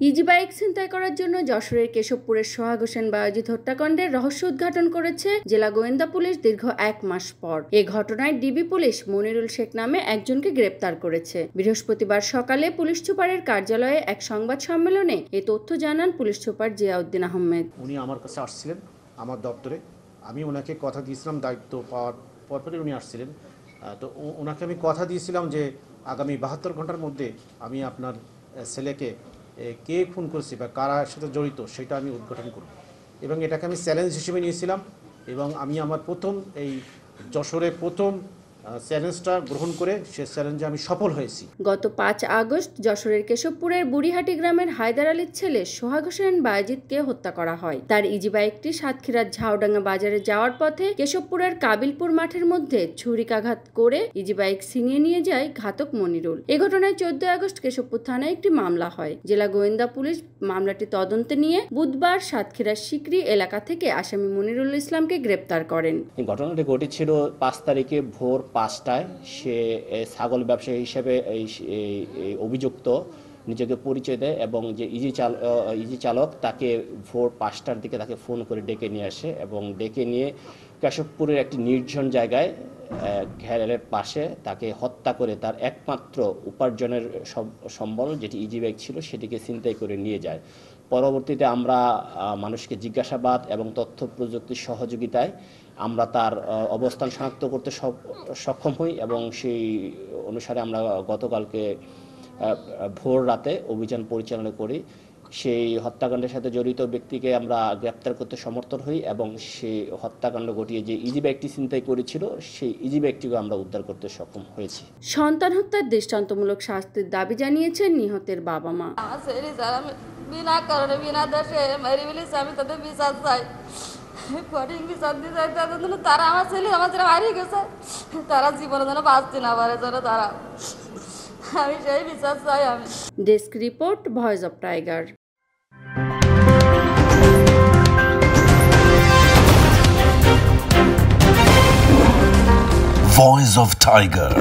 Easy bike ছিনতাই করার জন্য যশোরের কেশবপুরের সোহাগ হোসেন বায়েজিদ হত্যাকাণ্ডের রহস্য উদ্ঘাটন করেছে জেলা গোয়েন্দা পুলিশ দীর্ঘ 1 মাস পর। এ ঘটনায় ডিবি পুলিশ মনিরুল শেখ নামে একজনকে গ্রেপ্তার করেছে। বৃহস্পতিবার সকালে পুলিশ সুপারের কার্যালয়ে এক সংবাদ সম্মেলনে এ তথ্য জানান পুলিশ সুপার জিয়াউদ্দিন আহমেদ। উনি আমার কাছে আসছিলেন আমার দপ্তরে, আমি ওনাকে কথা দিয়েছিলাম, দায়িত্ব পাওয়ার পরপরই উনি আসছিলেন। তো ওনাকে আমি কথা দিয়েছিলাম যে আগামী 72 ঘন্টার মধ্যে আমি আপনার ছেলেকে কে খুন করেছে বা কারা সাথে জড়িত সেটা আমি উদ্ঘাটন করব, এবং এটাকে আমি চ্যালেঞ্জ হিসেবে নিয়েছিলাম। এবং আমি আমার প্রথম এই যশোরে প্রথম চ্যালেঞ্জটা গ্রহণ করে সে চ্যালেঞ্জে আমি সফল হয়েছি। গত 5 আগস্ট যশোরের কেশবপুরের বুড়িহাটি গ্রামের হায়দার আলীর ছেলে সোহাগ হোসেন বায়েজিদকে হত্যা করা হয়। তার ইজি বাইকটি সাতক্ষীরার ঝাউডাঙ্গা বাজারে যাওয়ার পথে কেশবপুরের কাবিলপুর মাঠের মধ্যে ছুরিকাঘাত করে ইজি বাইক ছিনিয়ে নিয়ে যায় ঘাতক মনিরুল। এ ঘটনায় 14 আগস্ট কেশবপুর থানায় একটি মামলা হয়। জেলা গোয়েন্দা পুলিশ মামলাটি তদন্তে নিয়ে বুধবার সাতক্ষীরার সিকরি এলাকা থেকে আসামি মনিরুল ইসলামকে গ্রেপ্তার করেন। ঘটনাটি ঘটেছিল 5 তারিখে ভোর 5টায়। সে ছাগল ব্যবসায়ী হিসেবে এই অভিযুক্ত নিজেকে পরিচয় দেয় এবং যে ইজি চালক তাকে ভোর 5টার দিকে তাকে ফোন করে ডেকে নিয়ে আসে এবং ডেকে নিয়ে কেশবপুরের একটি নির্জন জায়গায় ঘেরের পাশে তাকে হত্যা করে তার একমাত্র উপার্জনের সম্বল যেটি ইজি বাইক ছিল সেটিকে ছিনতাই করে নিয়ে যায়। পরবর্তীতে আমরা মানুষকে জিজ্ঞাসাবাদ এবং তথ্য প্রযুক্তির সহযোগিতায় আমরা তার অবস্থান শনাক্ত করতে সক্ষম হই এবং সেই অনুসারে আমরা গতকালকে ভোর রাতে অভিযান পরিচালনা করি। সেই হত্যাকাণ্ডের সাথে জড়িত ব্যক্তিকে আমরা গ্রেপ্তার করতে সমর্থন হই এবং সেই হত্যাকাণ্ড ঘটিয়ে যে ইজি ব্যাগটি ছিনতাই করেছিল সেই ইজি ব্যাগটিকে আমরা উদ্ধার করতে সক্ষম হয়েছি। সন্তান হত্যার দৃষ্টান্তমূলক শাস্তির দাবি জানিয়েছেন নিহতের বাবা মা। বিনা কারণে বিনা দোষে মেরে ফেলেছে, আমি তাদের বিচার চাই, কঠিন বিচার দিতে চাই। তাদের জন্য তারা আমার ছেলে আমার ছেলে হারিয়ে গেছে, তারা জীবনে যেন বাঁচতে না পারে, যেন তারা, আমি সেই বিচার চাই। আমি desk report, voice of tiger. Voice of Tiger.